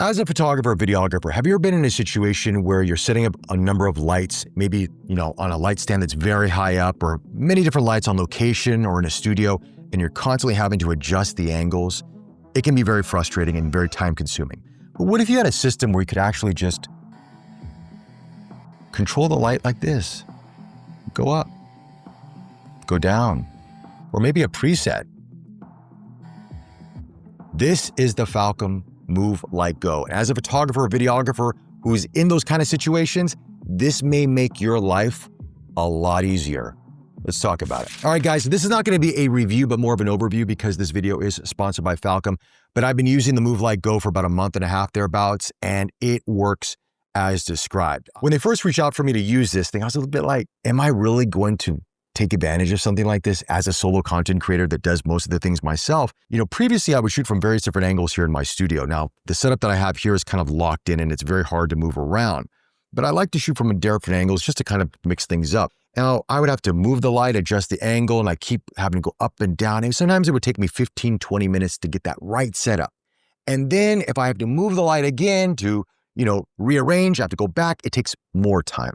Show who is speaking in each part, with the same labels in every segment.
Speaker 1: As a photographer or videographer, have you ever been in a situation where you're setting up a number of lights, maybe, on a light stand that's very high up, or many different lights on location or in a studio, and you're constantly having to adjust the angles? It can be very frustrating and very time consuming. But what if you had a system where you could actually just control the light like this? Go up, go down, or maybe a preset. This is the Falcam Move LightGo. As a photographer or videographer who's in those kind of situations, this may make your life a lot easier. Let's talk about it. All right, guys, this is not going to be a review, but more of an overview because this video is sponsored by Falcam. But I've been using the Move LightGo for about a month and a half thereabouts, and it works as described. When they first reached out for me to use this thing, I was a little bit like, am I really going to take advantage of something like this as a solo content creator that does most of the things myself? Previously I would shoot from various different angles here in my studio. Now, the setup that I have here is kind of locked in and it's very hard to move around, but I like to shoot from different angles just to kind of mix things up. Now, I would have to move the light, adjust the angle, and I keep having to go up and down. And sometimes it would take me 15, 20 minutes to get that right setup. And then if I have to move the light again to, rearrange, I have to go back, it takes more time.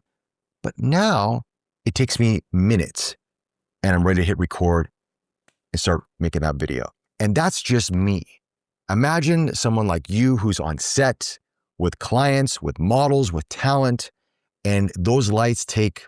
Speaker 1: But now it takes me minutes and I'm ready to hit record and start making that video. And that's just me. Imagine someone like you who's on set with clients, with models, with talent, and those lights take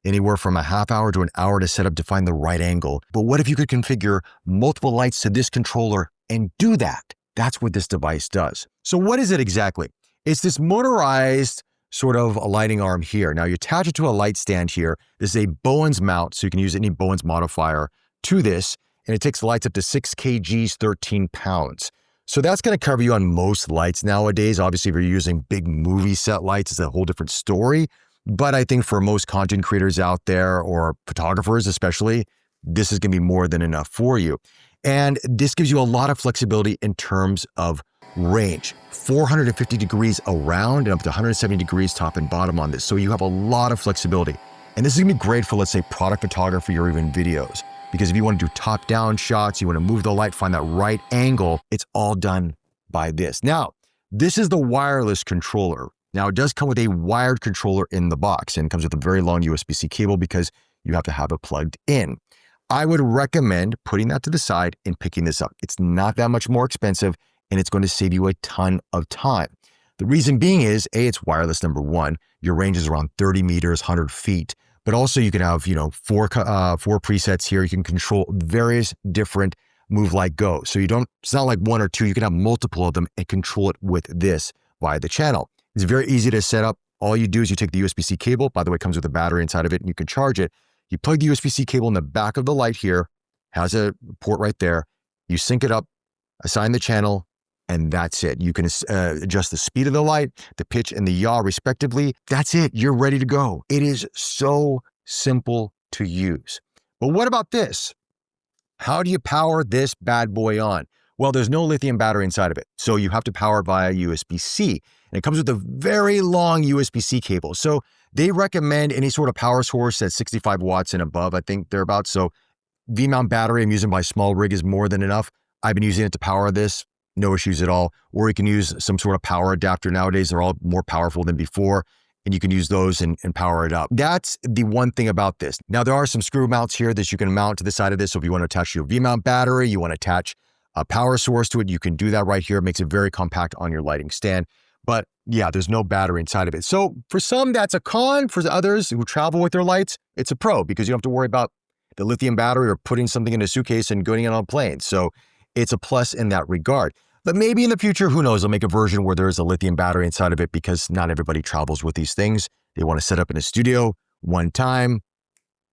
Speaker 1: anywhere from a half hour to an hour to set up to find the right angle. But what if you could configure multiple lights to this controller and do that? That's what this device does. So what is it exactly? It's this motorized sort of a lighting arm here. Now you attach it to a light stand here. This is a Bowens mount, so you can use any Bowens modifier to this, and it takes lights up to 6 kgs, 13 pounds. So that's going to cover you on most lights nowadays. Obviously, if you're using big movie set lights, it's a whole different story. But I think for most content creators out there, or photographers especially, this is going to be more than enough for you. And this gives you a lot of flexibility in terms of range, 450 degrees around and up to 170 degrees top and bottom on this. So you have a lot of flexibility. And this is gonna be great for, let's say, product photography or even videos. Because if you want to do top-down shots, you want to move the light, find that right angle, it's all done by this. Now, this is the wireless controller. Now, it does come with a wired controller in the box, and it comes with a very long USB-C cable because you have to have it plugged in. I would recommend putting that to the side and picking this up. It's not that much more expensive, and it's going to save you a ton of time. The reason being is, A, it's wireless, number one. Your range is around 30 meters, 100 feet. But also you can have, four presets here. You can control various different Move LightGo. So it's not like one or two. You can have multiple of them and control it with this via the channel. It's very easy to set up. All you do is you take the USB-C cable. By the way, it comes with a battery inside of it, and you can charge it. You plug the USB-C cable in the back of the light here, has a port right there. You sync it up, assign the channel, and that's it. You can adjust the speed of the light, the pitch, and the yaw respectively. That's it. You're ready to go. It is so simple to use. But what about this? How do you power this bad boy on? Well, there's no lithium battery inside of it, so you have to power it via USB-C. And it comes with a very long USB-C cable. So they recommend any sort of power source that's 65 watts and above, I think thereabouts. So V-mount battery I'm using by small rig is more than enough. I've been using it to power this. No issues at all. Or you can use some sort of power adapter. Nowadays, they're all more powerful than before, and you can use those and power it up. That's the one thing about this. Now, there are some screw mounts here that you can mount to the side of this. So if you want to attach your V-mount battery, you want to attach a power source to it, you can do that right here. It makes it very compact on your lighting stand. But yeah, there's no battery inside of it. So for some, that's a con. For others who travel with their lights, it's a pro because you don't have to worry about the lithium battery or putting something in a suitcase and going it on a plane. So it's a plus in that regard. But maybe in the future, who knows, they'll make a version where there's a lithium battery inside of it because not everybody travels with these things. They want to set up in a studio one time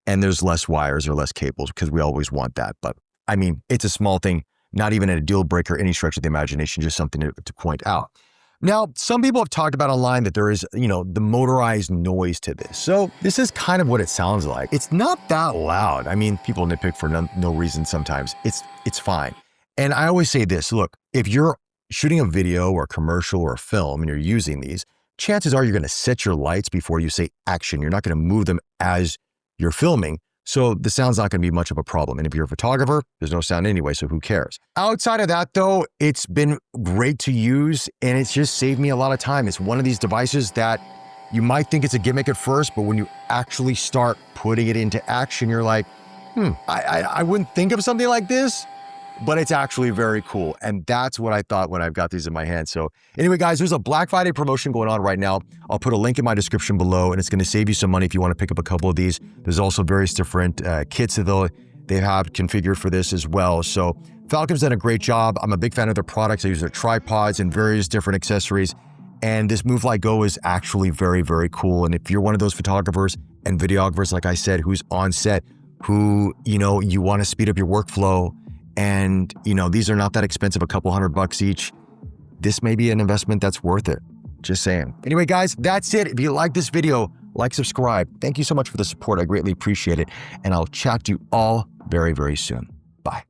Speaker 1: and there's less wires or less cables because we always want that. But I mean, it's a small thing, not even a deal breaker, any stretch of the imagination, just something to point out. Now, some people have talked about online that there is, the motorized noise to this. So this is kind of what it sounds like. It's not that loud. I mean, people nitpick for no reason sometimes. It's fine. And I always say this, look, if you're shooting a video or a commercial or a film and you're using these, chances are you're going to set your lights before you say action. You're not going to move them as you're filming. So the sound's not going to be much of a problem. And if you're a photographer, there's no sound anyway, so who cares? Outside of that though, it's been great to use and it's just saved me a lot of time. It's one of these devices that you might think it's a gimmick at first, but when you actually start putting it into action, you're like, I wouldn't think of something like this, but it's actually very cool. And that's what I thought when I've got these in my hand. So anyway, guys, there's a Black Friday promotion going on right now. I'll put a link in my description below and it's going to save you some money if you want to pick up a couple of these. There's also various different kits that they have configured for this as well. So Falcam's done a great job. I'm a big fan of their products. I use their tripods and various different accessories. And this Move LightGo is actually very, very cool. And if you're one of those photographers and videographers, like I said, who's on set, who, you want to speed up your workflow, and, these are not that expensive, a couple $100 each. This may be an investment that's worth it. Just saying. Anyway, guys, that's it. If you like this video, like, subscribe. Thank you so much for the support. I greatly appreciate it. And I'll chat to you all very, very soon. Bye.